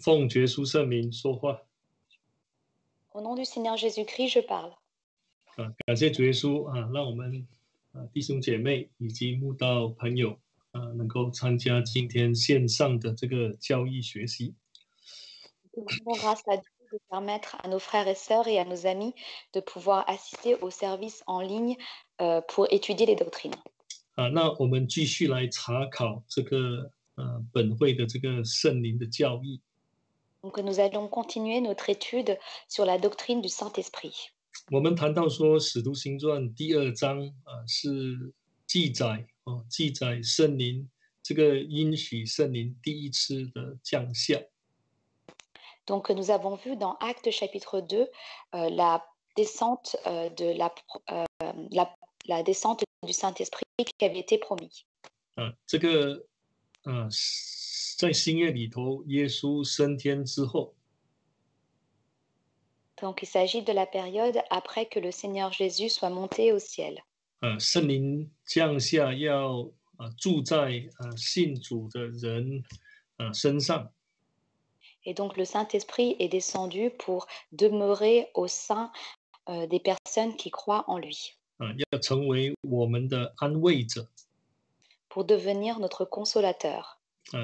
奉耶稣圣名说话。 Au nom du Seigneur Jésus-Christ, je parle. 感谢主耶稣让我们弟兄姐妹以及慕道朋友能够参加今天线上的这个教义学习。 Nous rendons grâce à Dieu de permettre à nos frères et sœurs et à nos amis de pouvoir assister au service en ligne pour étudier les doctrines. 那我们继续来查考这个本会的这个圣灵的教义。 Donc nous allons continuer notre étude sur la doctrine du Saint-Esprit. 我们谈到说，《使徒行传》第2章是记载圣灵这个应许圣灵第一次的降下。 Donc nous avons vu dans Actes chapitre 2 la descente la descente du Saint-Esprit qui avait été promis. 这个在新约里头，耶稣升天之后。 Donc il s'agit de la période après que le Seigneur Jésus soit monté au ciel. 圣灵降下要住在信主的人身上。 Et donc le Saint-Esprit est descendu pour demeurer au sein des personnes qui croient en lui. 要成为我们的安慰者。 Pour devenir notre consolateur.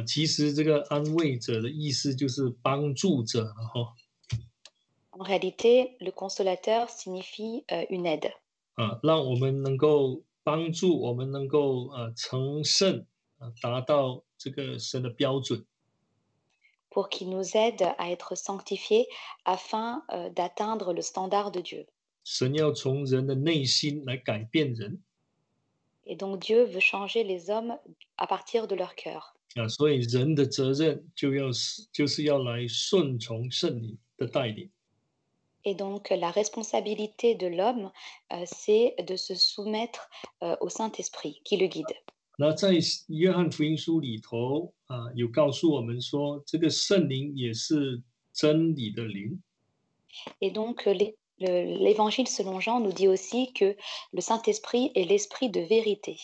其实这个安慰者的意思就是帮助者。 En réalité, le consolateur signifie une aide. 让我们能够帮助我们能够成圣，达到这个神的标准。 Pour qu'il nous aide à être sanctifiés afin d'atteindre le standard de Dieu. 神要从人的内心来改变人。 Et donc Dieu veut changer les hommes à partir de leur cœur. 所以人的责任就是要来顺从圣灵的带领。 Et donc la responsabilité de l'homme, c'est de se soumettre au Saint-Esprit qui le guide. 那在约翰福音书里头有告诉我们说，这个圣灵也是真理的灵。 Et donc l'évangile selon Jean nous dit aussi que le Saint-Esprit est l'esprit de vérité.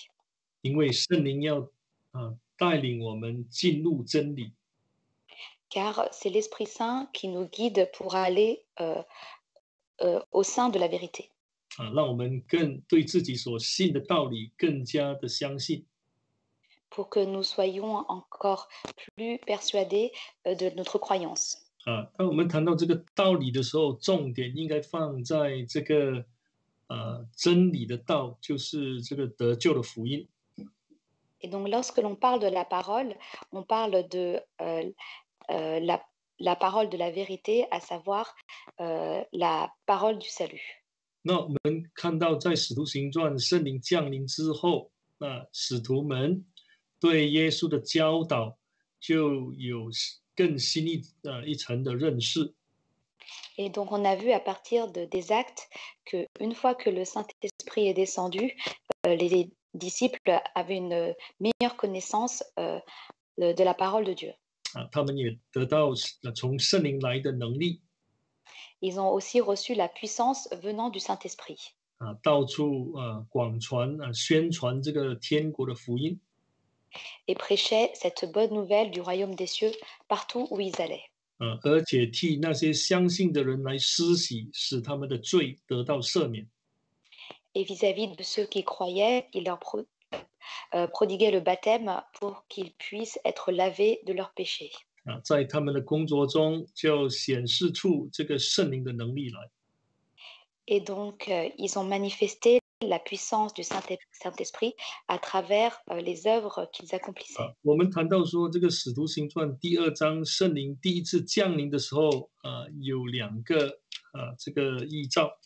因为圣灵要带领我们进入真理。 Car c'est l'Esprit Saint qui nous guide pour aller au sein de la vérité. 让我们更对自己所信的道理更加的相信。 Pour que nous soyons encore plus persuadés de notre croyance. 当我们谈到这个道理的时候，重点应该放在这个真理的道，就是这个得救的福音。 Et donc lorsque l'on parle de la parole, on parle de la parole de la vérité, à savoir la parole du salut. 那我们看到在使徒行传圣灵降临之后，使徒们对耶稣的教导就有更新一层的认识。 Et donc on a vu à partir des actes qu'une fois que le Saint-Esprit est descendu, les disciples avaient une meilleure connaissance de la parole de Dieu. 他们也得到从圣灵来的能力。 Ils ont aussi reçu la puissance venant du Saint-Esprit. 到处广传宣传这个天国的福音。 Et prêchaient cette bonne nouvelle du royaume des cieux partout où ils allaient. 而且替那些相信的人来施洗，使他们的罪得到赦免。 Et vis-à-vis de ceux qui croyaient, il leur prodiguait le baptême pour qu'ils puissent être lavés de leurs péchés. 在他们的工作中就显示出这个圣灵的能力来。 Et donc, ils ont manifesté la puissance du Saint-Esprit à travers les œuvres qu'ils accomplissaient. 我们谈到说，这个《使徒行传》第2章，圣灵第一次降临的时候，有2个这个异兆。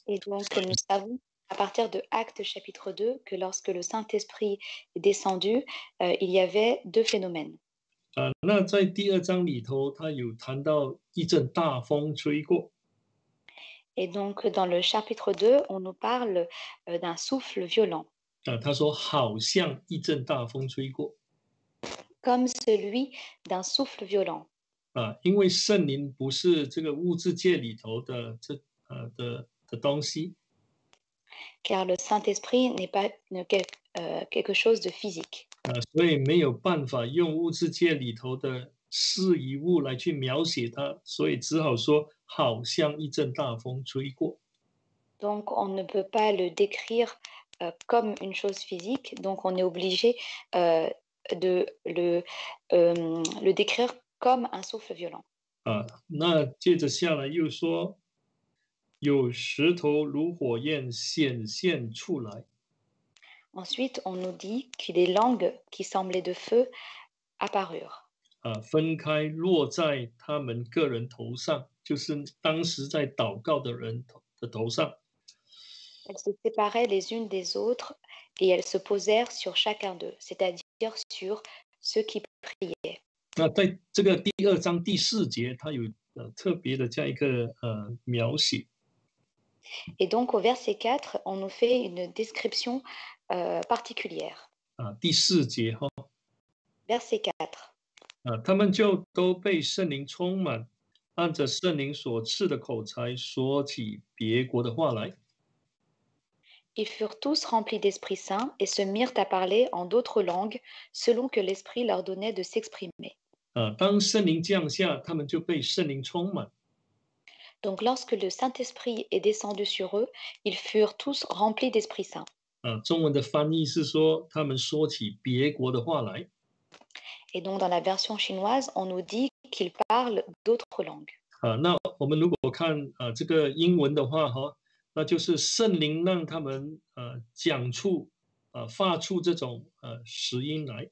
Et donc, nous savons à partir de Actes chapitre 2 que lorsque le Saint-Esprit est descendu, il y avait 2 phénomènes. 那在第2章里头，他有谈到一阵大风吹过。 Et donc, dans le chapitre 2, on nous parle d'un souffle violent. 他说好像一阵大风吹过。 Comme celui d'un souffle violent. 因为圣灵不是这个物质界里头的的东西。 Car le Saint-Esprit n'est pas quelque chose de physique. 所以没有办法用物质界里头的事与物来去描写它，所以只好说好像一阵大风吹过。Donc, on ne peut pas le décrire comme une chose physique, donc on est obligé de le décrire comme un souffle violent. 那接着下来又说，有石头如火焰显现出来。Ensuite, on nous dit que des langues qui semblaient de feu apparurent. 分开落在他们个人头上，就是当时在祷告的人的头上。Elles se séparaient les unes des autres et elles se posèrent sur chacun d'eux, c'est-à-dire sur ceux qui priaient. 那在这个第2章第4节，它有特别的这样一个描写。Et donc au verset 4, on nous fait une description particulière. 第4节哈， Verset 4. 他们就都被圣灵充满，按着圣灵所赐的口才说起别国的话来。Ils furent tous remplis d'Esprit Saint et se mirent à parler en d'autres langues selon que l'Esprit leur donnait de s'exprimer. 当圣灵降下，他们就被圣灵充满。Donc lorsque le Saint-Esprit est descendu sur eux, ils furent tous remplis d'Esprit Saint. 中文的翻译是说，他们说起别国的话来。Et donc dans la version chinoise, on nous dit qu'ils parlent d'autres langues. 那我们如果看这个英文的话哈，那就是圣灵让他们发出这种实音来。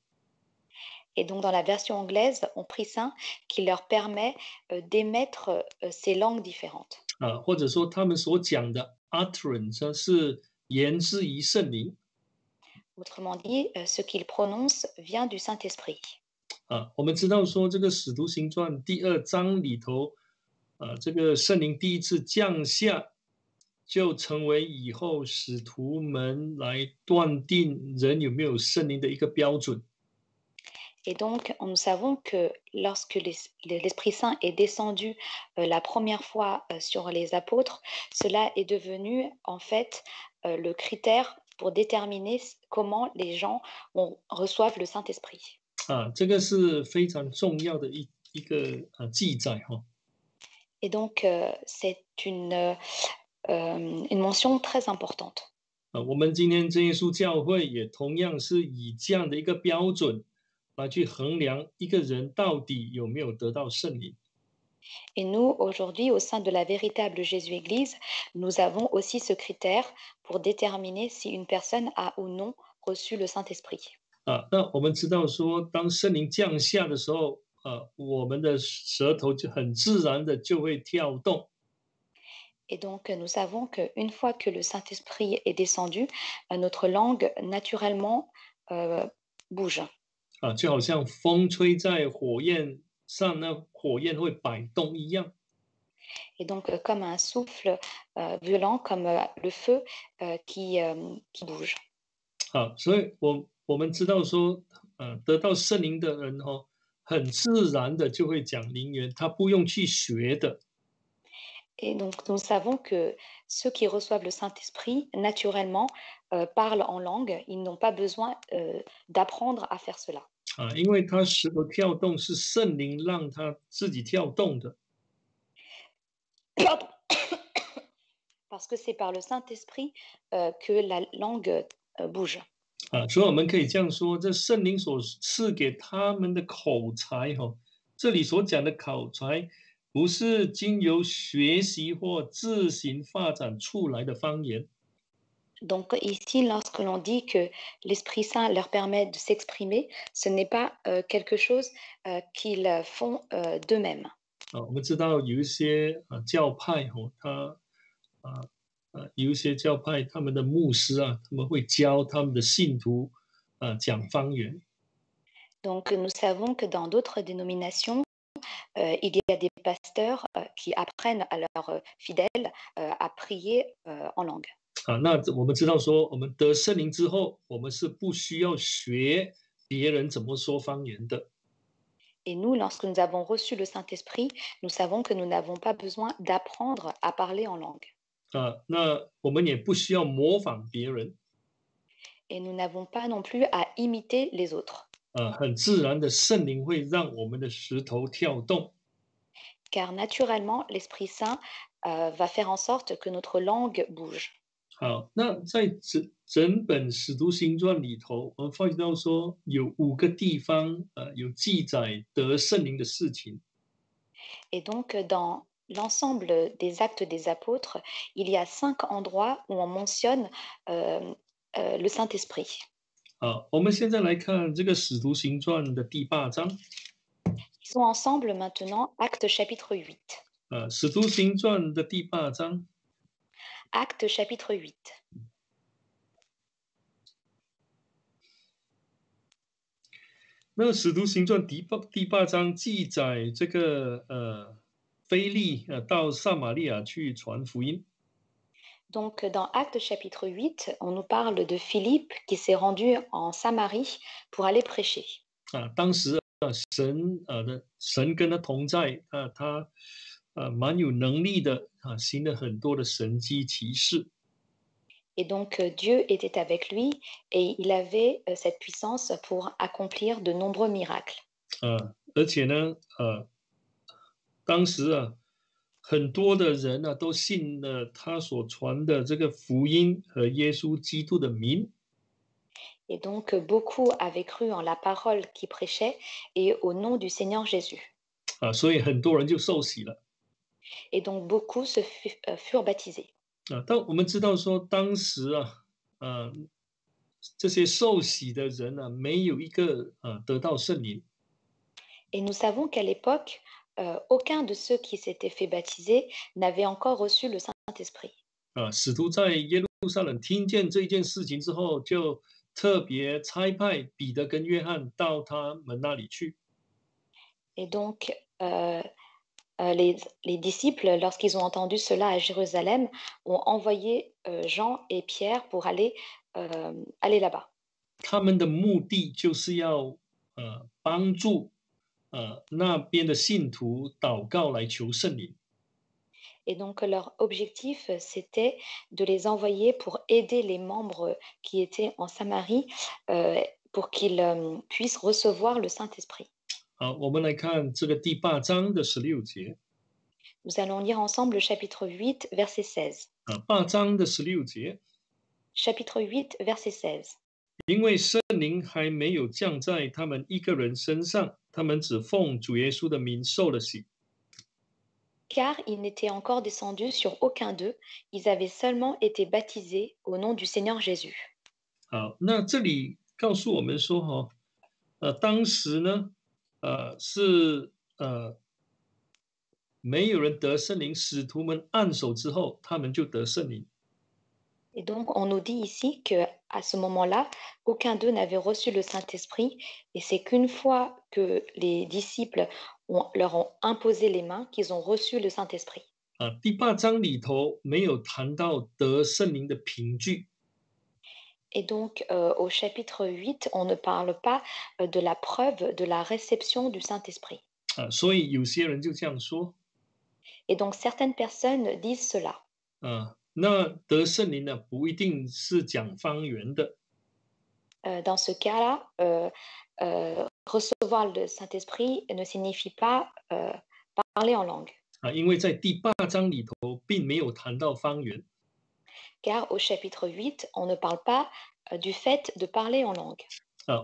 Et donc dans la version anglaise, on prie Saint qui leur permet d'émettre ces langues différentes. 或者说他们所讲的 utterance 是源自于圣灵。Autrement dit, ce qu'ils prononcent vient du Saint-Esprit. 我们知道说这个使徒行传第2章里头，这个圣灵第一次降下，就成为以后使徒们来断定人有没有圣灵的一个标准。Et donc, nous savons que lorsque l'Esprit Saint est descendu la première fois sur les apôtres, cela est devenu en fait le critère pour déterminer comment les gens reçoivent le Saint-Esprit. 这个是非常重要的一个记载哈。Et donc, c'est une mention très importante. 我们今天真耶稣教会也同样是以这样的一个标准来去衡量一个人到底有没有得到圣灵。Et nous, aujourd'hui, au sein de la véritable Jésus-Église, nous avons aussi ce critère pour déterminer si une personne a ou non reçu le Saint-Esprit. 那我们知道说，当圣灵降下的时候，我们的舌头就很自然的就会跳动。Et donc, nous savons qu'une fois que le Saint-Esprit est descendu, notre langue naturellement bouge. 就好像风吹在火焰上，那火焰会摆动一样。Et donc, comme un souffle violent, comme le feu qui bouge. 所以我们知道说，得到圣灵的人很自然的就会讲灵言，他不用去学的。Et donc, nous savons que ceux qui reçoivent le Saint-Esprit, naturellement, parlent en langue. Ils n'ont pas besoin d'apprendre à faire cela. 因为他舌头跳动是圣灵让他自己跳动的。Pardon. Parce que c'est par le Saint-Esprit que la langue bouge. 所以我们可以这样说，这圣灵所赐给他们的口才这里所讲的口才，不是经由学习或自行发展出来的方言。Donc ici, lorsque l'on dit que l'Esprit Saint leur permet de s'exprimer, ce n'est pas quelque chose qu'ils font d'eux-mêmes. 我们知道有一些教派有一些教派他们的牧师他们会教他们的信徒讲方言。Donc nous savons que dans d'autres dénominations, il y a des pasteurs qui apprennent à leurs fidèles à prier en langue. 那我们知道说，我们得圣灵之后，我们是不需要学别人怎么说方言的。Et nous, lorsque nous avons reçu le Saint-Esprit, nous savons que nous n'avons pas besoin d'apprendre à parler en langue. 那我们也不需要模仿别人。Et nous n'avons pas non plus à imiter les autres. 很自然的圣灵会让我们的石头跳动。car naturellement, l'Esprit Saint va faire en sorte que notre langue bouge. 好，那在整本《使徒行传》里头，我们发觉到说有5个地方，有记载得圣灵的事情。Et donc, dans l'ensemble des actes des apôtres, il y a 5 endroits où on mentionne le Saint-Esprit. 好，我们现在来看这个《使徒行传》的第8章。Ils sont ensemble maintenant, Acte chapitre 8. 《使徒行传》的第8章。Acte chapitre 8. 那《使徒行传》第八章记载这个腓利到撒玛利亚去传福音。Donc, dans Acte chapitre 8, on nous parle de Philippe qui s'est rendu en Samarie pour aller prêcher. 当时神跟他同在，他蛮有能力的行了很多的神迹奇事。Et donc, Dieu était avec lui et il avait cette puissance pour accomplir de nombreux miracles. 而且呢，当时很多的人都信了他所传的这个福音和耶稣基督的名。Et donc, beaucoup avaient cru en la parole qu'il prêchait et au nom du Seigneur Jésus. 所以很多人就受洗了。Et donc, beaucoup furent baptisés. 但我们知道说，当时这些受洗的人没有一个得到圣灵。Et nous savons qu'à l'époque, aucun de ceux qui s'étaient fait baptiser n'avait encore reçu le Saint-Esprit. 使徒在耶路撒冷听见这件事情之后，就特别差派彼得跟约翰到他们那里去。Et donc, les disciples, lorsqu'ils ont entendu cela à Jérusalem, ont envoyé Jean et Pierre pour aller là-bas. 他们的目的就是要帮助那边的信徒祷告来求圣灵。Et donc, leur objectif, c'était de les envoyer pour aider les membres qui étaient en Samarie pour qu'ils puissent recevoir le Saint-Esprit. 好，我们来看这个第8章的16节。Nous allons lire ensemble le chapitre 8, verset 16. 8章的16节。Chapitre 8, verset 16. 因为圣灵还没有降在他们一个人身上，他们只奉主耶稣的名受了洗。Car il n'était encore descendu sur aucun d'eux, ils avaient seulement été baptisés au nom du Seigneur Jésus. 好，那这里告诉我们说当时呢，是没有人得圣灵，使徒们按手之后，他们就得圣灵。Et donc, on nous dit ici qu'à ce moment-là, aucun d'eux n'avait reçu le Saint-Esprit, et c'est qu'une fois que les disciples leur ont imposé les mains qu'ils ont reçu le Saint-Esprit. 第8章里头没有谈到得圣灵的凭据。Et donc, au chapitre 8, on ne parle pas de la preuve de la réception du Saint-Esprit. 所以有些人就这样说。Et donc, certaines personnes disent cela. 那得圣灵呢，不一定是讲方言的。Dans ce cas-là, recevoir le Saint-Esprit ne signifie pas parler en langue. 因为在第8章里头并没有谈到方言。Car au chapitre 8, on ne parle pas du fait de parler en langue.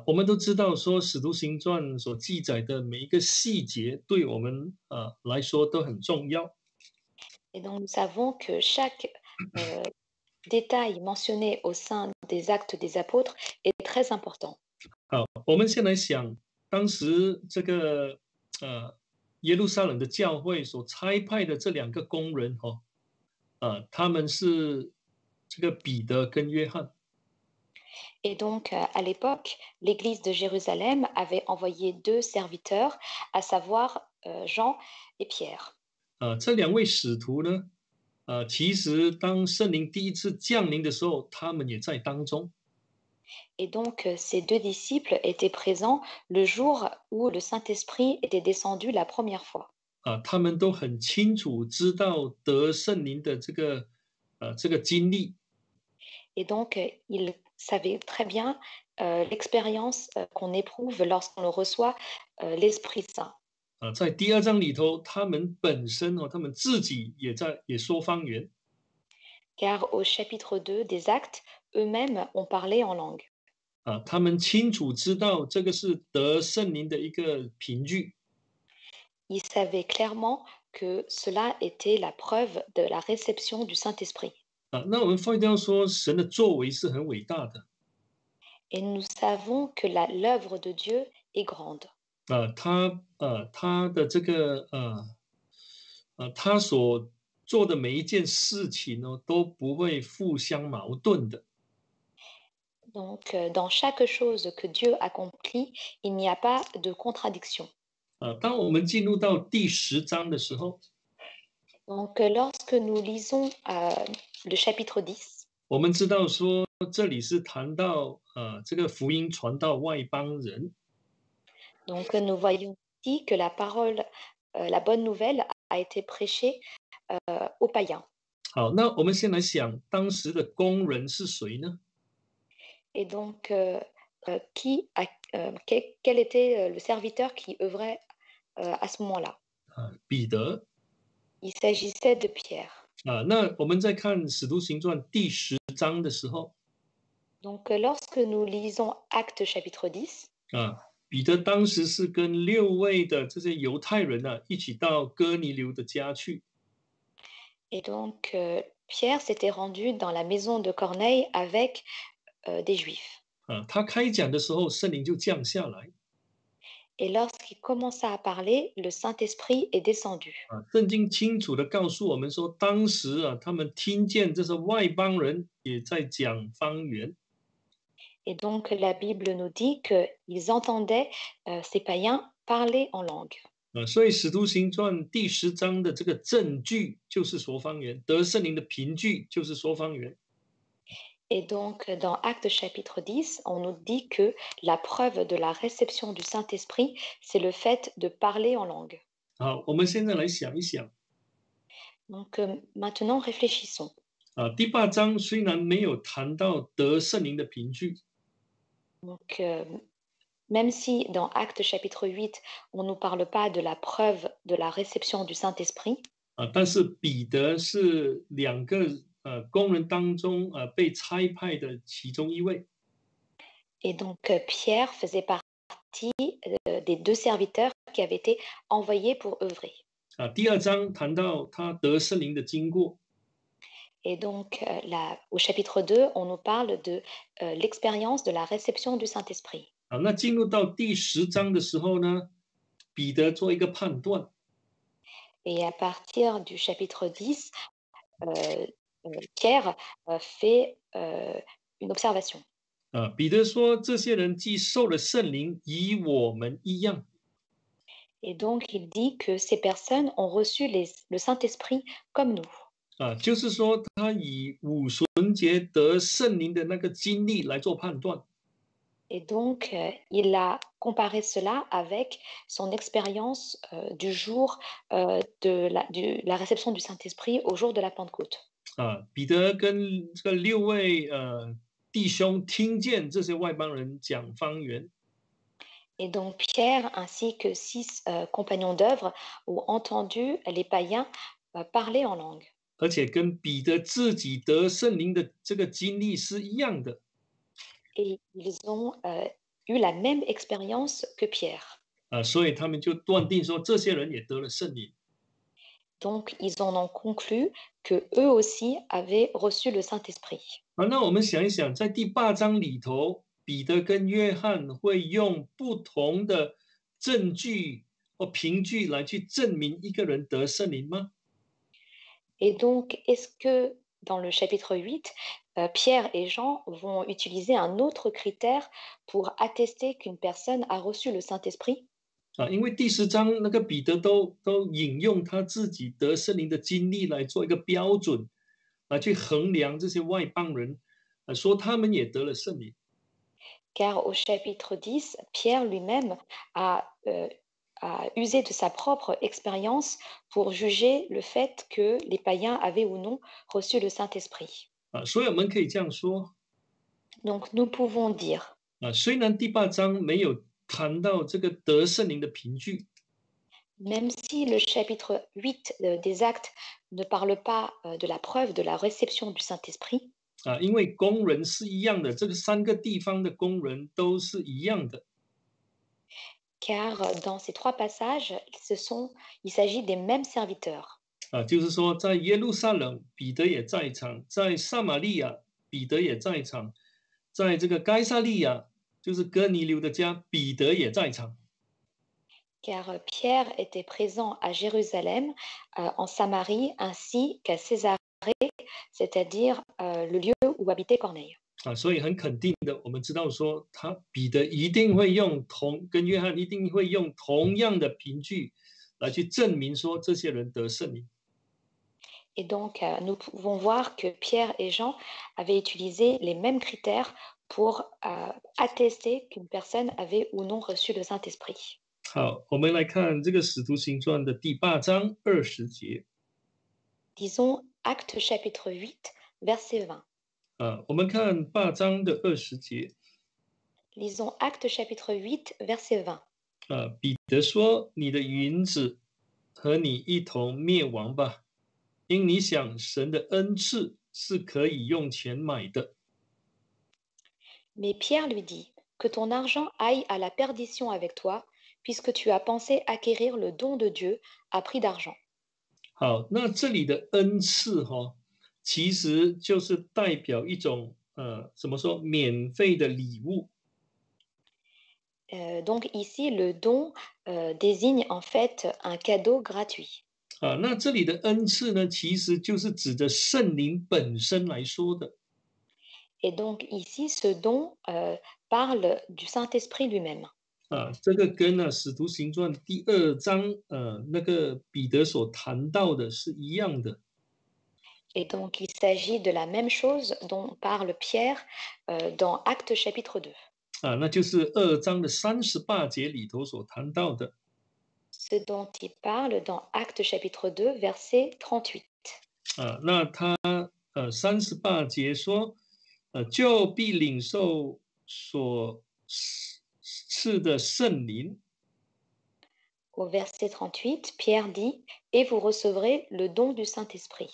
我们都知道说，《使徒行传》所记载的每一个细节，对我们来说都很重要。Et donc, nous savons que chaque détail mentionné au sein des actes des apôtres est très important. 好，我们先来想，当时这个耶路撒冷的教会所差派的这2个工人他们是这个彼得跟约翰。Et donc, à l'époque, l'Église de Jérusalem avait envoyé 2 serviteurs, à savoir Jean et Pierre. 这2位使徒呢，其实当圣灵第一次降临的时候，他们也在当中。Et donc, ces 2 disciples étaient présents le jour où le Saint-Esprit était descendu la première fois. 他们都很清楚知道得圣灵的这个经历。Et donc, ils savaient très bien l'expérience qu'on éprouve lorsqu'on le reçoit l'Esprit Saint. 在第二章里头，他们本身他们自己也说方言。Car au chapitre 2 des Actes, eux-mêmes ont parlé en langue. 他们清楚知道这个是得圣灵的一个凭据。Ils savaient clairement que cela était la preuve de la réception du Saint-Esprit. 那我们发现说，神的作为是很伟大的。Et nous savons que l'œuvre de Dieu est grande. 他的这个他所做的每一件事情呢，都不会互相矛盾的。Donc, dans chaque chose que Dieu accomplit, il n'y a pas de contradiction. 当我们进入到第10章的时候， Donc, lorsque nous lisons le chapitre 10, 我们知道说这里是谈到这个福音传到外邦人。donc nous voyons ici que la parole, la bonne nouvelle a été prêchée aux païens. 好，那我们先来想当时的工人是谁呢？ Et donc, quel était le serviteur qui œuvrait à ce moment-là? 彼得。Il s'agissait de Pierre. 那我们在看《使徒行传》第10章的时候， Donc, lorsque nous lisons Actes chapitre 10, 彼得当时是跟6位的这些犹太人一起到哥尼流的家去。 et donc Pierre s'était rendu dans la maison de Corneille avec des Juifs. 他开讲的时候，圣灵就降下来。 Et lorsqu'il commença à parler, le Saint-Esprit est descendu. 圣经清楚的告诉我们说，当时他们听见这些外邦人也在讲方言。 Et donc la Bible nous dit qu'ils entendaient ces païens parler en langue. 所以《使徒行传》第10章的这个证据就是说方言，得圣灵的凭据就是说方言。 Et donc, dans Actes chapitre 10, on nous dit que la preuve de la réception du Saint-Esprit, c'est le fait de parler en langue. 好，我们现在来想一想。 Donc, maintenant, réfléchissons. 第8章虽然没有谈到得圣灵的凭据， Donc, même si dans Actes chapitre 8, on ne nous parle pas de la preuve de la réception du Saint-Esprit, 但是彼得是2个工人当中被差派的其中一位。 et donc Pierre faisait partie des 2 serviteurs qui avaient été envoyés pour œuvrer. 第2章谈到他得圣灵的经过。 Et donc, au chapitre 2, on nous parle de l'expérience de la réception du Saint-Esprit. 那进入到第10章的时候呢，彼得做一个判断。 Et à partir du chapitre 10, Pierre fait une observation. 彼得说：“这些人既受了圣灵，与我们一样。” Et donc, il dit que ces personnes ont reçu le Saint-Esprit comme nous. 就是说他以五旬节得圣灵的那个经历来做判断。 Et donc, il a comparé cela avec son expérience du jour de la réception du Saint-Esprit au jour de la Pentecôte. 彼得跟这个6位弟兄听见这些外邦人讲方言。 Et donc Pierre ainsi que 6 compagnons d'œuvre ont entendu les païens parler en langue. 而且跟彼得自己得圣灵的这个经历是一样的。 Et ils ont eu la même expérience que Pierre. 所以他们就断定说，这些人也得了圣灵。 Donc ils en ont conclu que eux aussi avaient reçu le Saint-Esprit. 那我们想一想，在第8章里头，彼得跟约翰会用不同的证据或凭据来去证明一个人得圣灵吗？ Et donc, est-ce que dans le chapitre 8, Pierre et Jean vont utiliser un autre critère pour attester qu'une personne a reçu le Saint-Esprit? 因为第10章那个彼得都引用他自己得圣灵的经历来做一个标准，来去衡量这些外邦人，说他们也得了圣灵。 Car au chapitre 10, Pierre lui-même a usé de sa propre expérience pour juger le fait que les païens avaient ou non reçu le Saint-Esprit. 所以我们可以这样说， Donc nous pouvons dire 虽然第八章没有谈到这个得圣灵的凭据， Même si le chapitre 8 des Actes ne parle pas de la preuve de la réception du Saint-Esprit, 因为工人是一样的，这个3个地方的工人都是一样的。 car dans ces trois passages, il s'agit des mêmes serviteurs. 就是说在耶路撒冷彼得也在场，在撒玛利亚彼得也在场，在这个该撒利亚就是哥尼流的家彼得也在场。 Car Pierre était présent à Jérusalem, en Samarie, ainsi qu'à Césarée, c'est-à-dire le lieu où habitait Corneille. 所以很肯定的，我们知道说彼得一定会跟约翰一定会用同样的凭据来去证明说这些人得圣灵。 Et donc, nous pouvons voir que Pierre et Jean avaient utilisé les mêmes critères pour attester qu'une personne avait ou non reçu le Saint-Esprit. 好，我们来看这个《使徒行传》的第8章20节。 Disons Acte chapitre 8, verset 20. 我们看8章的20节。 Lisons Acte chapitre 8, verset 20. 彼得说：“你的云子和你一同灭亡吧，因你想神的恩赐是可以用钱买的。” Mais Pierre lui dit, que ton argent aille à la perdition avec toi, puisque tu as pensé acquérir le don de Dieu à prix d'argent. 好，那这里的恩赐其实就是代表一种怎么说免费的礼物。 Donc ici, le don désigne en fait un cadeau gratuit. 那这里的恩赐呢，其实就是指着圣灵本身来说的。 Et donc ici, ce don parle du Saint-Esprit lui-même. 这个跟使徒行传第2章那个彼得所谈到的是一样的。 Et donc il s'agit de la même chose dont parle Pierre dans Acte chapitre 2. 那就是2章的38节里头所谈到的。 Ce dont il parle dans Acte chapitre 2, verset 38. 那他38节说，就必领受所赐的圣灵。 Au verset 38, Pierre dit, et vous recevrez le don du Saint-Esprit.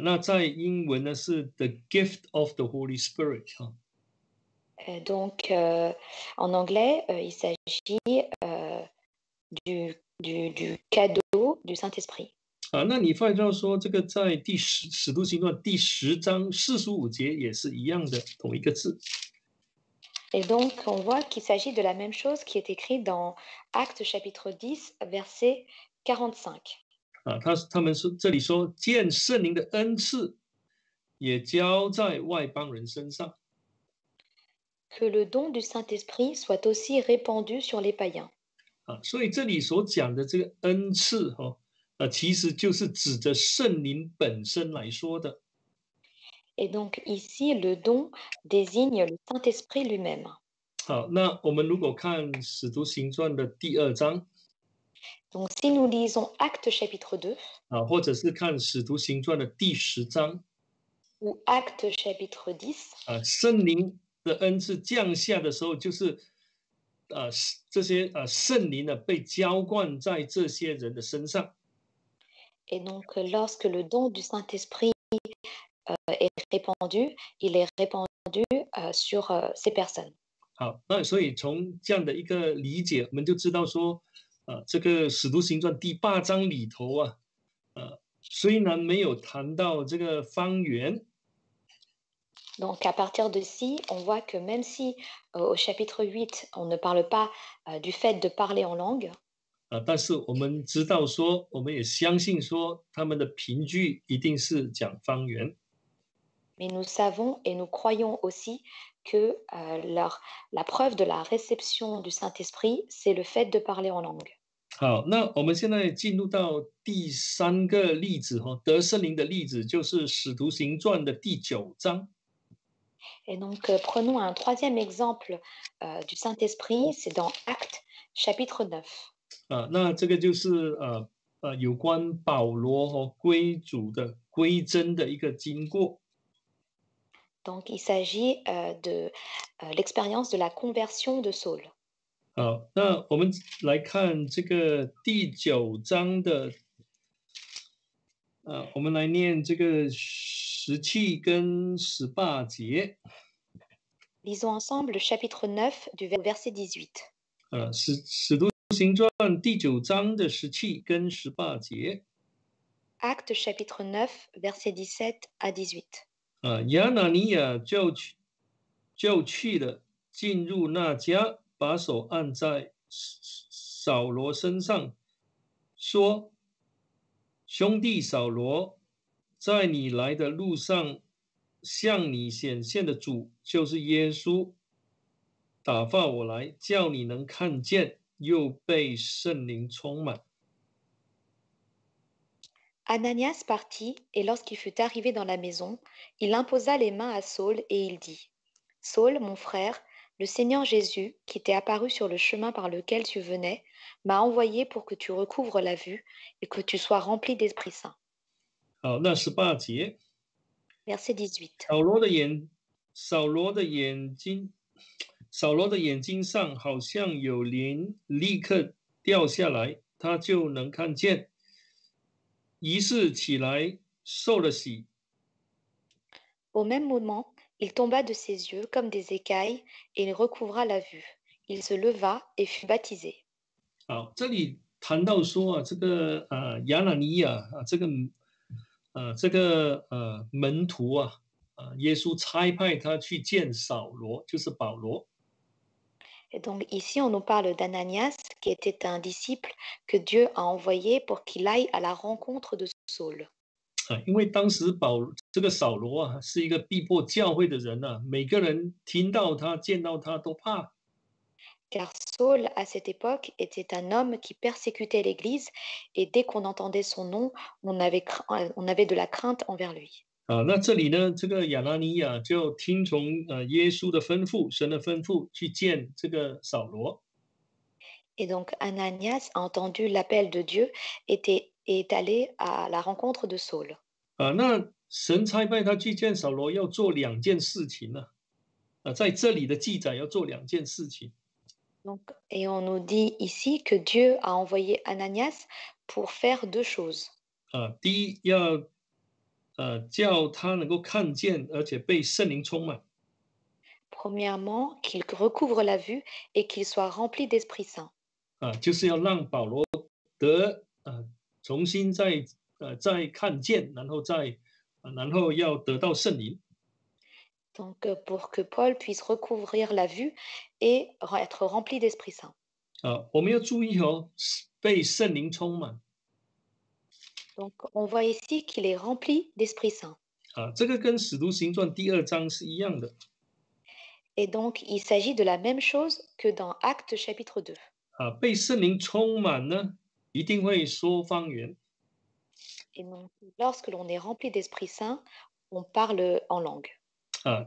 那在英文呢是 the gift of the Holy Spirit。 Donc en anglais, il s'agit du cadeau du Saint-Esprit. 那你发现到说，这个在使徒行传第10章45节也是一样的，同一个字。 Et donc, on voit qu'il s'agit de la même chose qui est écrit dans Actes chapitre 10, verset 45. 他们说这里说见圣灵的恩赐也交在外邦人身上。 Que le don du Saint-Esprit soit aussi répandu sur les païens. 所以这里所讲的这个恩赐其实就是指着圣灵本身来说的。 Et donc ici, le don désigne le Saint-Esprit lui-même. 好，那我们如果看使徒行传的第2章 Donc si nous lisons Actes chapitre 2, 或者是看使徒行传的第10章 ou Actes chapitre 10, 圣灵的恩赐降下的时候，就是这些圣灵呢被浇灌在这些人的身上。 et donc lorsque le don du Saint-Esprit est répandu, il est répandu sur ces personnes. 好，那所以从这样的一个理解，我们就知道说，这个使徒行传第8章里头虽然没有谈到这个方言。 Donc à partir de ci, on voit que même si au chapitre 8, on ne parle pas du fait de parler en langue, 但是我们知道说，我们也相信说，他们的凭据一定是讲方言。 mais nous savons et nous croyons aussi que la preuve de la réception du Saint-Esprit, c'est le fait de parler en langue. 好，那我们现在进入到第3个例子得圣灵的例子，就是使徒行传的第9章。 Et donc prenons un troisième exemple du Saint-Esprit, c'est dans Actes chapitre 9. 那这个就是有关保罗归主的归真的一个经过。Donc, il s'agit de l'expérience de la conversion de Saul. 好，那我们来看这个第9章的，我们来念这个17跟18节。Lisons ensemble le chapitre 9 du verset 18. 使徒行传第9章的17跟18节。Actes chapitre 9, verset 17 à 18. 亚拿尼亚就去了，进入那家，把手按在扫罗身上，说：兄弟扫罗，在你来的路上，向你显现的主就是耶稣，打发我来，叫你能看见，又被圣灵充满。Ananias partit, et lorsqu'il fut arrivé dans la maison, il imposa les mains à Saul et il dit, Saul, mon frère, le Seigneur Jésus, qui t'est apparu sur le chemin par lequel tu venais, m'a envoyé pour que tu recouvres la vue et que tu sois rempli d'Esprit Saint. 好，那18节， Verset 18. 扫罗的眼睛上好像有灵立刻掉下来，他就能看见，于是起来受了洗。 Au même moment, il tomba de ses yeux comme des écailles et il recouvra la vue. Il se leva et fut baptisé. 好，这里谈到说这个亚拿尼亚这个门徒耶稣差派他去见扫罗，就是保罗。 Et donc ici, on nous parle d'Ananias, qui était un disciple que Dieu a envoyé pour qu'il aille à la rencontre de Saul. 因为当时这个扫罗是一个逼迫教会的人每个人听到他见到他都怕。 Car Saul, à cette époque, était un homme qui persécutait l'Église et dès qu'on entendait son nom, on avait de la crainte envers lui. 那这里呢，这个亚拿尼亚就听从耶稣的吩咐，神的吩咐，去见这个扫罗。 Et donc Ananias a entendu l'appel de Dieu et est allé à la rencontre de Saul. 那神差派他去见扫罗，要做2件事情呢。在这里的记载要做2件事情。 Donc, et on nous dit ici que Dieu a envoyé Ananias pour faire 2 choses. 第一要叫他能够看见，而且被圣灵充满。 Premièrement, qu'il recouvre la vue et qu'il soit rempli d'Esprit Saint. 就是要让保罗得重新再看见，然后要得到圣灵。 Donc, pour que Paul puisse recouvrir la vue et être rempli d'Esprit Saint. 我们要注意被圣灵充满。 Donc, on voit ici qu'il est rempli d'Esprit Saint. 这个跟使徒行传第2章是一样的。 Et donc, il s'agit de la même chose que dans Actes chapitre 2. 被圣灵充满呢，一定会说方言。 Et donc, lorsque l'on est rempli d'Esprit Saint, on parle en langue.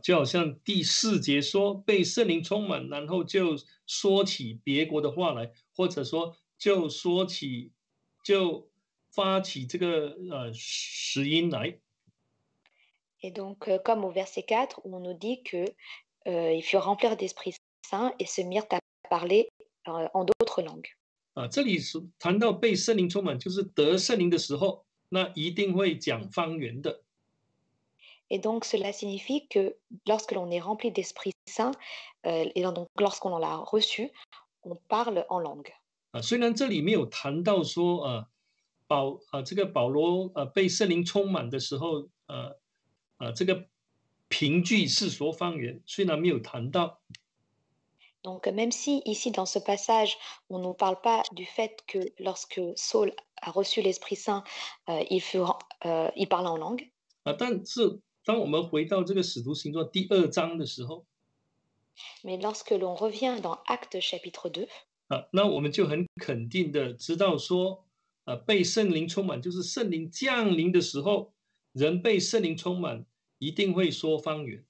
就好像第4节说被圣灵充满，然后就说起别国的话来，或者说就发起这个实音来。 Et donc, comme au verset 4, où on nous dit qu'ils furent remplis d'Esprit Saint et se mirent à parler en d'autres langues. 这里谈到被圣灵充满，就是得圣灵的时候，那一定会讲方言的。 Et donc, cela signifie que lorsque l'on est rempli d'Esprit Saint, et donc lorsqu'on l'a reçu, on parle en langue. 虽然这里没有谈到说这个保罗被圣灵充满的时候，这个凭据是说方言，虽然没有谈到。 Donc, même si ici, dans ce passage, on ne nous parle pas du fait que lorsque Saul a reçu l'Esprit Saint, il parle en langue. 但是当我们回到这个使徒行传第2章的时候， Mais lorsque l'on revient dans Actes chapitre 2, 那我们就很肯定的知道说，被圣灵充满，就是圣灵降临的时候，人被圣灵充满，一定会说方言。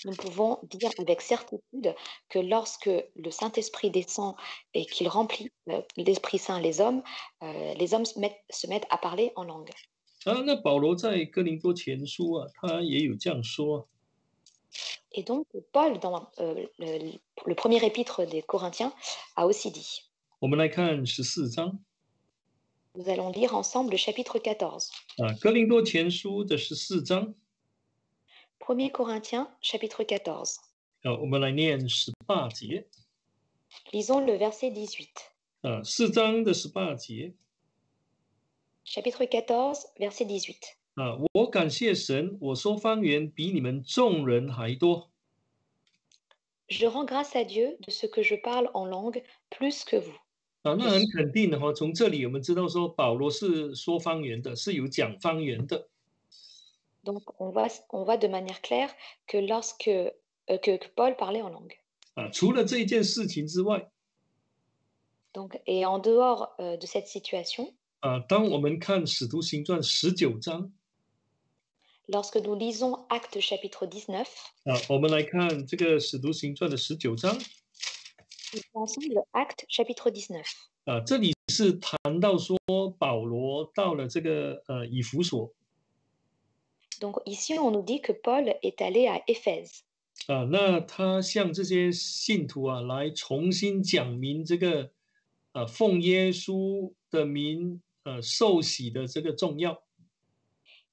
nous pouvons dire avec certitude que lorsque le Saint-Esprit descend et qu'il remplit l'Esprit Saint les hommes se mettent à parler en langue. 那保罗在哥林多前书他也有这样说。Et donc, Paul, dans le premier épître des Corinthiens, a aussi dit, 我们来看14章 nous allons lire ensemble le chapitre 14. 啊，哥林多前书的14章 1er Corinthiens, chapitre 14. 我们来念18节 Lisons le verset 18. 4章的18节 Chapitre 14, verset 18. 我感谢神，我说方言比你们众人还多。 Je rends grâce à Dieu de ce que je parle en langue plus que vous. 那很肯定的哈，从这里我们知道说保罗是说方言的，是有讲方言的。 Donc, on voit de manière claire que que Paul parlait en langue. 除了这一件事情之外， Donc, et en dehors de cette situation, 当我们看使徒行传19章 lorsque nous lisons Actes chapitre 19, 我们来看这个使徒行传的19章 nous lisons ensemble Actes chapitre 19. 这里是谈到说保罗到了这个以弗所 Donc ici, on nous dit que Paul est allé à Éphèse. 那他向这些信徒来重新讲明这个奉耶稣的名受洗的这个重要。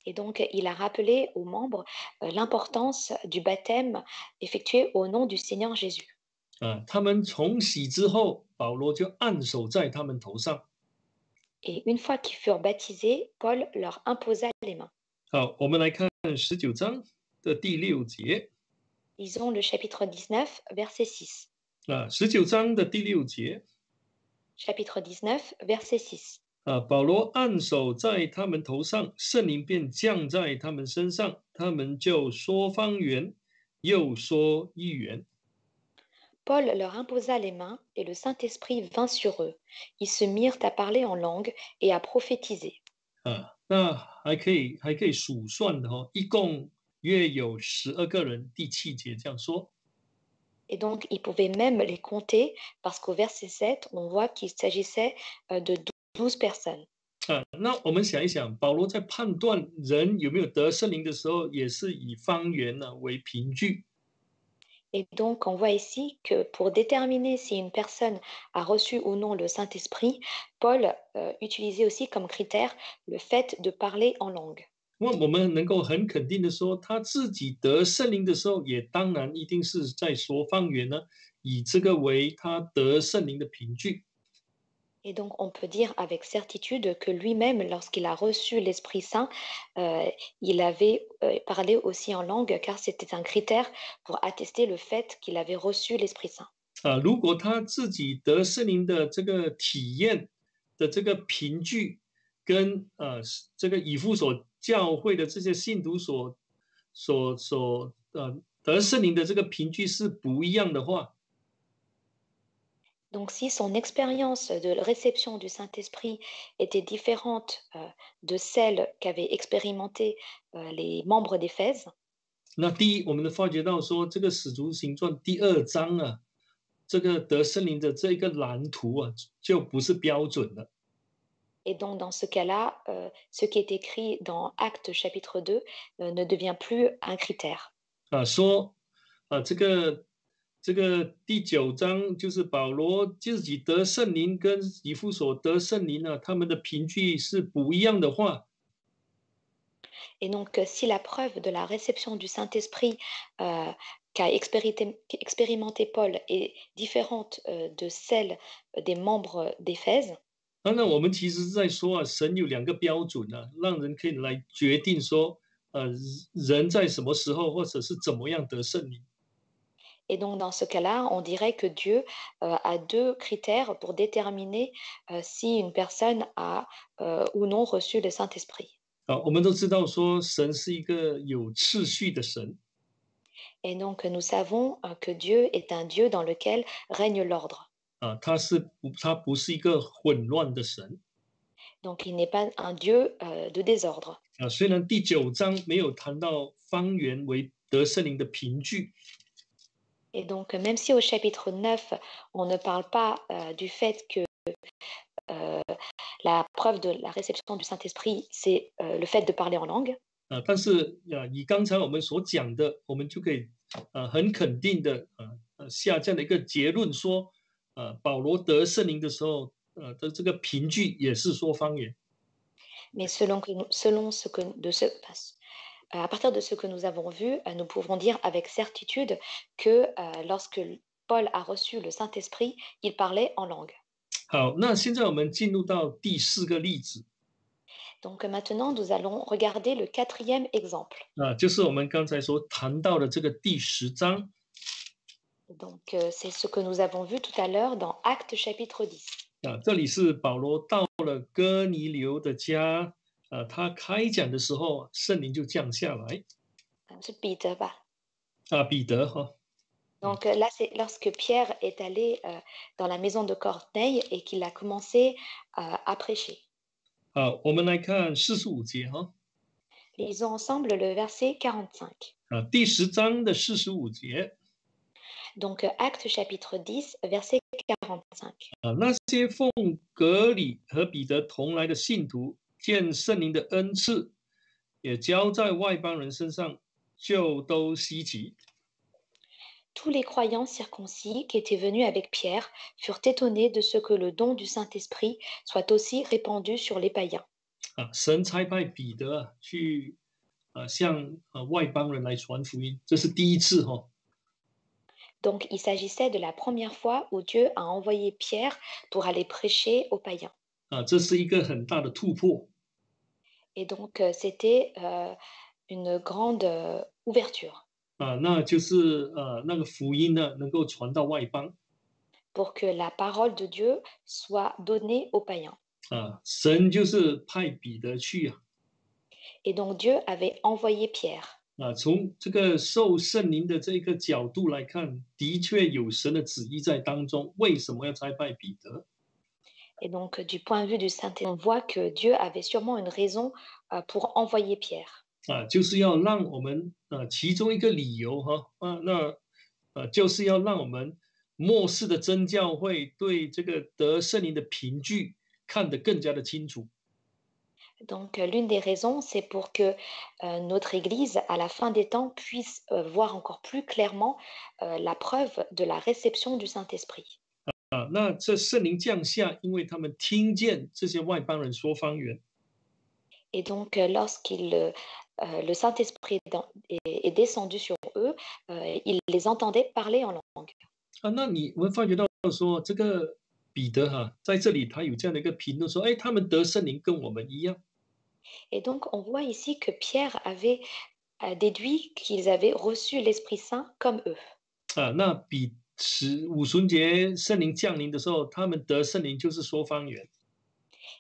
Et donc, il a rappelé aux membres l'importance du baptême effectué au nom du Seigneur Jésus. 他们从洗之后，保罗就按手在他们头上。 Et une fois qu'ils furent baptisés, Paul leur imposa les mains. 好，我们来看19章的第6节。 Lisons le chapitre 19, verset 6. 19章的第6节。 Chapitre 19, verset 6. 保罗按手在他们头上，圣灵便降在他们身上，他们就说方言，又说预言。 Paul leur imposa les mains et le Saint-Esprit vint sur eux. Ils se mirent à parler en langue et à prophétiser. 那还可以数算的一共约有12个人。第7节这样说。 Et donc, ils pouvaient même les compter parce qu'au verset 7, on voit qu'il s'agissait de 12 personnes. 那我们想一想，保罗在判断人有没有得圣灵的时候，也是以方言为凭据。 Et donc, on voit ici que pour déterminer si une personne a reçu ou non le Saint-Esprit, Paul utilisait aussi comme critère le fait de parler en langue. 我们能够很肯定的说，他自己得圣灵的时候，也当然一定是在说方言呢，以这个为他得圣灵的凭据。 Et donc, on peut dire avec certitude que lui-même, lorsqu'il a reçu l'Esprit Saint, il avait parlé aussi en langue, car c'était un critère pour attester le fait qu'il avait reçu l'Esprit Saint. 如果他自己得圣灵的这个体验的这个凭据，跟这个以弗所教会的这些信徒得圣灵的这个凭据是不一样的话， Donc, si son expérience de réception du Saint-Esprit était différente de celle qu'avaient expérimenté les membres d'Éphèse, 那第一，我们发觉到说，这个使徒行传第2章这个得圣灵的这个蓝图就不是标准了。 et donc dans ce cas-là, ce qui est écrit dans Actes chapitre 2 ne devient plus un critère. 说这个第9章就是保罗自己得圣灵跟以弗所得圣灵他们的凭据是不一样的话， Et donc, si la preuve de la réception du Saint-Esprit qu'a expérimenté Paul est différente de celle des membres d'Éphèse, 那我们其实是在说神有2个标准让人可以来决定说人在什么时候或者是怎么样得圣灵。 Et donc, dans ce cas-là, on dirait que Dieu a 2 critères pour déterminer si une personne a ou non reçu le Saint-Esprit. 我们都知道说神是一个有次序的神。 Et donc, nous savons que Dieu est un Dieu dans lequel règne l'ordre. 他不是一个混乱的神。 Donc, il n'est pas un Dieu de désordre. 虽然第9章没有谈到方言为得圣灵的凭据。 Et donc, même si au chapitre 9, on ne parle pas du fait que la preuve de la réception du Saint-Esprit, c'est le fait de parler en langue. 但是以刚才我们所讲的，我们就可以很肯定的下这样的一个结论说，保罗得圣灵的时候，的这个凭据也是说方言。Mais selon ce que, à partir de ce que nous avons vu, nous pouvons dire avec certitude que lorsque Paul a reçu le Saint-Esprit, il parlait en langue. 好，那现在我们进入到第4个例子 Donc maintenant, nous allons regarder le quatrième exemple. 就是我们刚才所谈到的这个第10章 Donc c'est ce que nous avons vu tout à l'heure dans Actes chapitre 10. 这里是保罗到了哥尼流的家，他开讲的时候，圣灵就降下来 C'est Peter, bah. 彼得哈。Donc là, c'est lorsque Pierre est allé dans la maison de Corneille et qu'il a commencé à prêcher. 好，我们来看45节哈。Lisons ensemble le verset 45. 第10章的45节 Donc Actes chapitre 10, verset 45. 那些奉格里和彼得同来的信徒，见圣灵的恩赐也交在外邦人身上，就都稀奇。 Tous les croyants circoncis qui étaient venus avec Pierre furent étonnés de ce que le don du Saint-Esprit soit aussi répandu sur les païens. 神差派彼得去向外邦人来传福音，这是第一次哈。 Donc il s'agissait de la première fois où Dieu a envoyé Pierre pour aller prêcher aux païens. 这是一个很大的突破 Et donc c'était une grande ouverture 那就是那个福音呢能够传到外邦 pour que la parole de Dieu soit donnée aux païens. 神就是派彼得去 Et donc Dieu avait envoyé Pierre. 从这个受圣灵的这个角度来看，的确有神的旨意在当中。为什么要差派彼得？ Et donc du point de vue du Saint-Esprit, on voit que Dieu avait sûrement une raison pour envoyer Pierre. 就是要让我们其中一个理由哈就是要让我们末世的真教会对这个得圣灵的凭据看得更加的清楚。 Donc l'une des raisons, c'est pour que notre Église, à la fin des temps, puisse voir encore plus clairement la preuve de la réception du Saint-Esprit. 那这圣灵降下，因为他们听见这些外邦人说方言。 Et donc lorsqu'il le Saint-Esprit est descendu sur eux, ils les entendaient parler en langue. 那我们发觉到说，这个彼得在这里他有这样的一个评论说，他们得圣灵跟我们一样。 Et donc on voit ici que Pierre avait déduit qu'ils avaient reçu l'Esprit Saint comme eux. 那五旬节圣灵降临的时候，他们得圣灵就是说方言。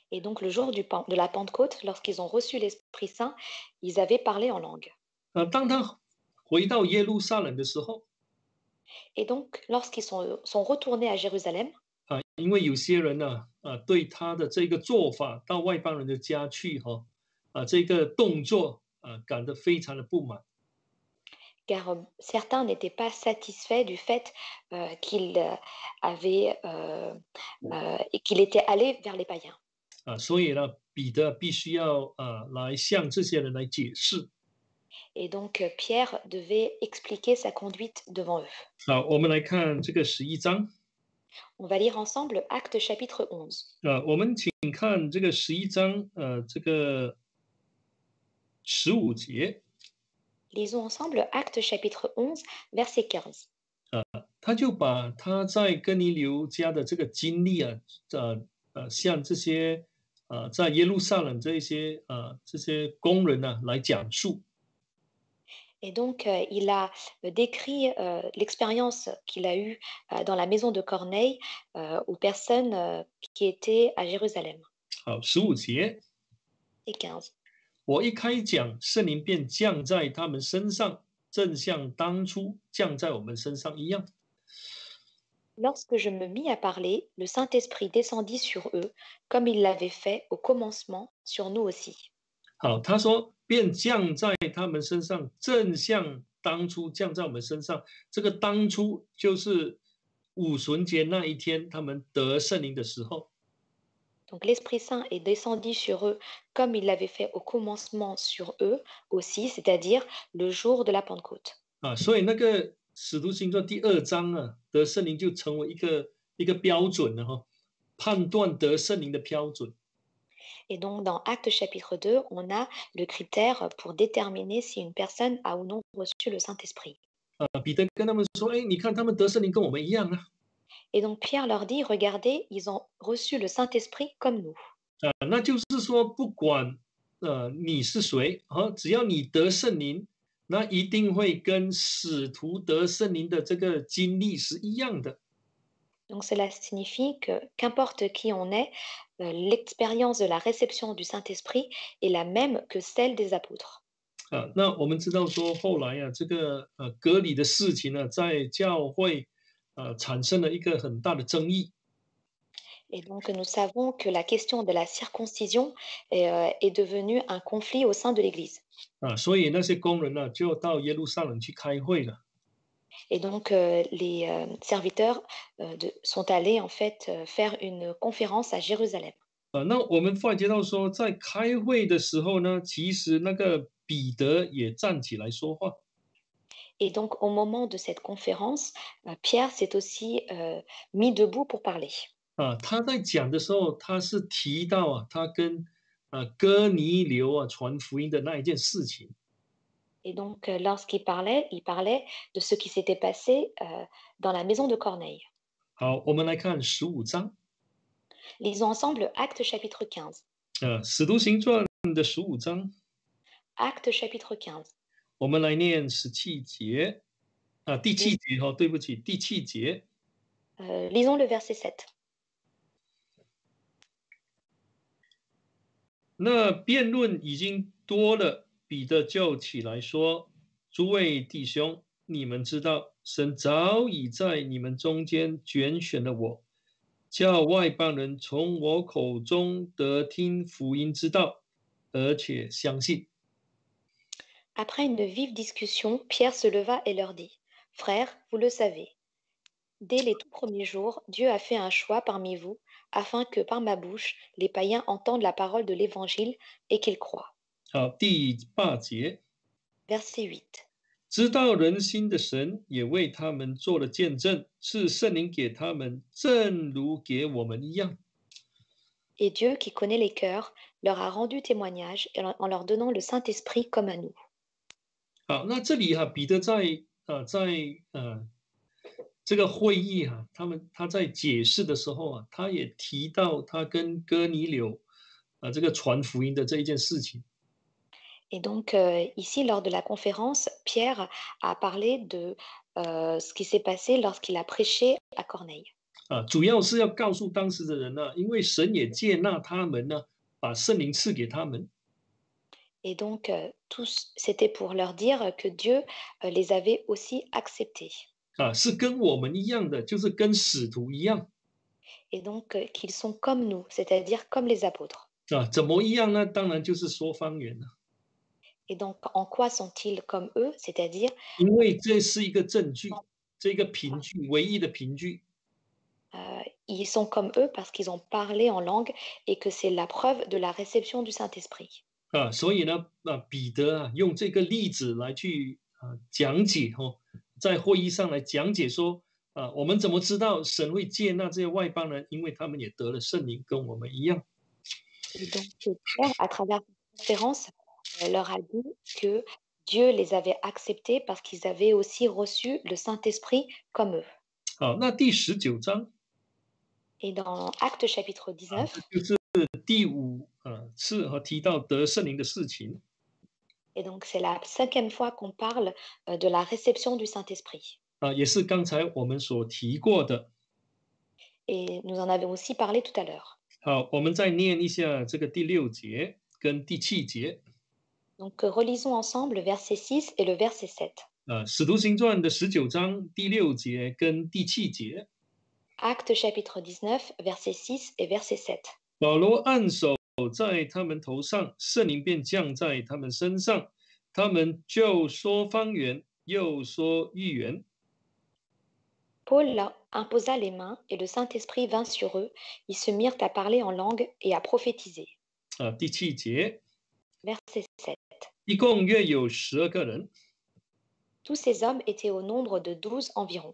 Et donc le jour de la Pentecôte, lorsqu'ils ont reçu l'Esprit Saint, ils avaient parlé en langue. 当他回到耶路撒冷的时候， Et donc lorsqu'ils sont retournés à Jérusalem, 因为有些人对他的这个做法到外邦人的家去这个动作感到非常的不满。 car certains n'étaient pas satisfaits du fait qu'il était allé vers les païens. 所以呢，彼得必须要来向这些人来解释。 Et donc Pierre devait expliquer sa conduite devant eux. 好，我们来看这个11章。 On va lire ensemble Actes chapitre 11. 我们请看这个11章这个15节。 Lisons ensemble Actes chapitre 11, verset 15. 他就把他在哥尼流家的这个经历向这些在耶路撒冷这些工人来讲述。 Et donc, il a décrit l'expérience qu'il a eue dans la maison de Corneille aux personnes qui étaient à Jérusalem. 好，15节。 Et 15. 我一开讲，圣灵便降在他们身上，正像当初降在我们身上一样。 Lorsque je me mis à parler, le Saint-Esprit descendit sur eux, comme il l'avait fait au commencement sur nous aussi. 好，他说便降在他们身上，正像当初降在我们身上。这个当初就是五旬节那一天，他们得圣灵的时候。 Donc l'Esprit Saint est descendu sur eux comme il l'avait fait au commencement sur eux aussi, c'est-à-dire le jour de la Pentecôte. 所以那个使徒行传第2章啊，得圣灵就成为一个标准了哈，判断得圣灵的标准。Et donc, dans Actes chapitre 2, on a le critère pour déterminer si une personne a ou non reçu le Saint-Esprit. 彼得跟他们说：“哎，你看他们得圣灵跟我们一样啊。” Et donc Pierre leur dit, regardez, ils ont reçu le Saint-Esprit comme nous. 那就是说，不管你是谁只要你得圣灵，那一定会跟使徒得圣灵的这个经历是一样的。Donc cela signifie que qu'importe qui on est, l'expérience de la réception du Saint-Esprit est la même que celle des apôtres. 那我们知道说，后来这个隔离的事情呢，在教会产生了一个很大的争议。Et donc nous savons que la question de la circoncision est devenue un conflit au sein de l'Église. 所以那些工人呢，就到耶路撒冷去开会了。Et donc les serviteurs sont allés en fait faire une conférence à Jérusalem. 那我们发觉到说，在开会的时候呢，其实那个彼得也站起来说话。Et donc au moment de cette conférence, Pierre s'est aussi mis debout pour parler. 他在讲的时候，他是提到他跟哥尼流传福音的那一件事情。Et donc lorsqu'il parlait de ce qui s'était passé dans la maison de Corneille. 好，我们来看15章。Lisons ensemble Actes chapitre 15. 使徒行传的15章。Actes chapitre 15. 我们来念17节第7节对不起，第7节。Lisons le verset 7. 那辩论已经多了，彼得就起来说：“诸位弟兄，你们知道，神早已在你们中间拣选了我，叫外邦人从我口中得听福音之道，而且相信。” Après une vive discussion, Pierre se leva et leur dit, Frères, vous le savez, dès les tout premiers jours, Dieu a fait un choix parmi vous, afin que par ma bouche, les païens entendent la parole de l'Évangile et qu'ils croient. 好，第8节。 Verset 8. 知道人心的神也为他们做了见证，赐圣灵给他们，正如给我们一样。 Et Dieu, qui connaît les cœurs, leur a rendu témoignage en leur donnant le Saint-Esprit comme à nous. 好，那这里彼得在这个会议他在解释的时候他也提到他跟哥尼流这个传福音的这一件事情。 Et donc, ici, lors de la conférence, Pierre a parlé de ce qui s'est passé lorsqu'il a prêché à Corneille. 主要是要告诉当时的人因为神也接纳他们把圣灵赐给他们。 Et donc, c'était pour leur dire que Dieu les avait aussi acceptés. 是跟我们一样的，就是跟使徒一样。 Et donc, qu'ils sont comme nous, c'est-à-dire comme les apôtres. 怎么一样呢？当然就是说方言了。 Et donc, en quoi sont-ils comme eux? C'est-à-dire, 因为这是一个证据，这个凭据，唯一的凭据。 ils sont comme eux parce qu'ils ont parlé en langue et que c'est la preuve de la réception du Saint-Esprit. 所以呢，彼得用这个例子来去讲解在会议上来讲解说，我们怎么知道神会接纳这些外邦人？因为他们也得了圣灵，跟我们一样。 Et donc, Pierre, à travers cette conférence, leur a dit que Dieu les avait acceptés parce qu'ils avaient aussi reçu le Saint-Esprit comme eux. 好，那第19章。 Et dans Actes chapitre 19, 就是第5次提到得圣灵的事情。 et donc c'est la 5e fois qu'on parle de la réception du Saint-Esprit. 也是刚才我们所提过的。 Et nous en avons aussi parlé tout à l'heure. 好，我们再念一下这个第6节跟第7节。 Donc relisons ensemble le verset 6 et le verset 7. 使徒行传的19章第6节跟第7节。 Actes chapitre 19, verset 6 et verset 7. 保罗按手在他们头上，圣灵便降在他们身上，他们就说方言，又说预言。 Paul leur imposa les mains et le Saint-Esprit vint sur eux. Ils se mirent à parler en langue et à prophétiser. 第7节。 Verset 7. 一共约有12个人。Tous ces hommes étaient au nombre de 12 environ.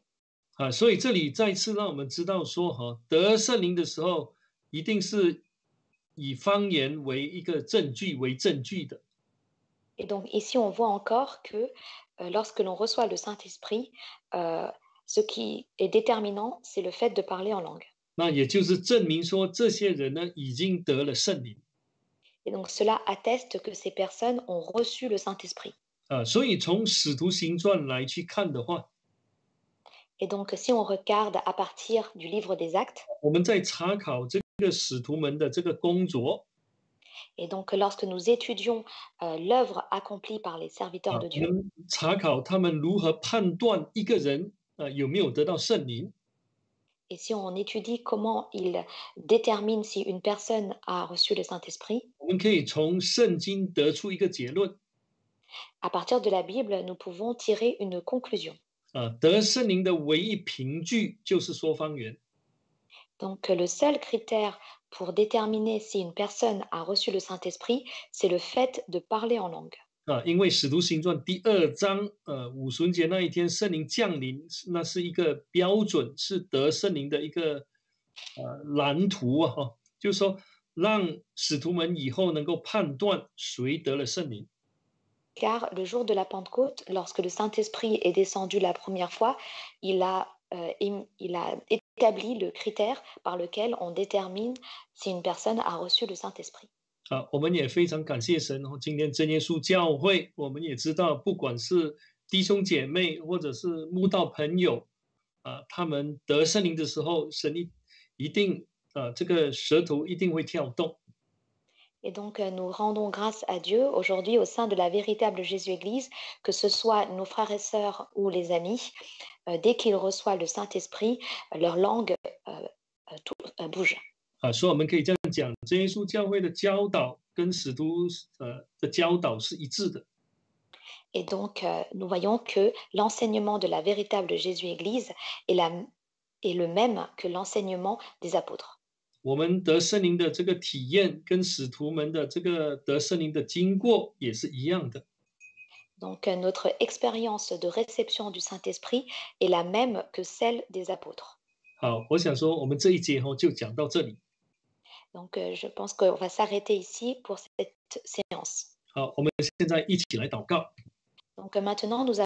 所以这里再次让我们知道说，得圣灵的时候，一定是以方言为一个证据为证据的。Et donc ici, on voit encore que lorsque l'on reçoit le Saint-Esprit, ce qui est déterminant, c'est le fait de parler en langue. 那也就是证明说，这些人呢已经得了圣灵。Et donc cela atteste que ces personnes ont reçu le Saint-Esprit. 所以从使徒行传来去看的话， Et donc si on regarde à partir du livre des Actes, 我们在查考这个使徒们的这个工作， et donc lorsque nous étudions l'œuvre accomplie par les serviteurs de 我 Dieu, 们查考他们如何判断一个人有没有得到圣灵， et si on étudie comment ils déterminent si une personne a reçu le Saint-Esprit, 我们可以从圣经得出一个结论， à partir de la Bible, nous pouvons tirer une conclusion. 得圣灵的唯一凭据就是说方言。 Donc le seul critère pour déterminer si une personne a reçu le Saint-Esprit, c'est le fait de parler en langue. 因为使徒行传第2章，五旬节那一天圣灵降临，那是一个标准，是得圣灵的一个蓝图啊，就是说让使徒们以后能够判断谁得了圣灵。 Car le jour de la Pentecôte, lorsque le Saint-Esprit est descendu la première fois, il a établi le critère par lequel on détermine si une personne a reçu le Saint-Esprit. 我们也非常感谢神哦，今天真耶稣教会，我们也知道，不管是弟兄姐妹或者是慕道朋友，他们得圣灵的时候，神一定这个舌头一定会跳动。 Et donc, nous rendons grâce à Dieu aujourd'hui au sein de la véritable Jésus-Église, que ce soit nos frères et sœurs ou les amis, dès qu'ils reçoivent le Saint-Esprit, leur langue bouge. 所以我们可以这样讲，真耶稣教会的教导跟使徒的教导是一致的。 Et donc, nous voyons que l'enseignement de la véritable Jésus-Église est le même que l'enseignement des apôtres. 我们得圣灵的这个体验，跟使徒们的这个得圣灵的经过也是一样的。 Donc, notre expérience de réception du Saint-Esprit est la même que celle des apôtres. 好，我想说，我们这一节就讲到这里。 Donc, je pense qu'on va s'arrêter ici pour cette séance. 好，我们现在一起来祷告。 Donc, maintenant, nous allons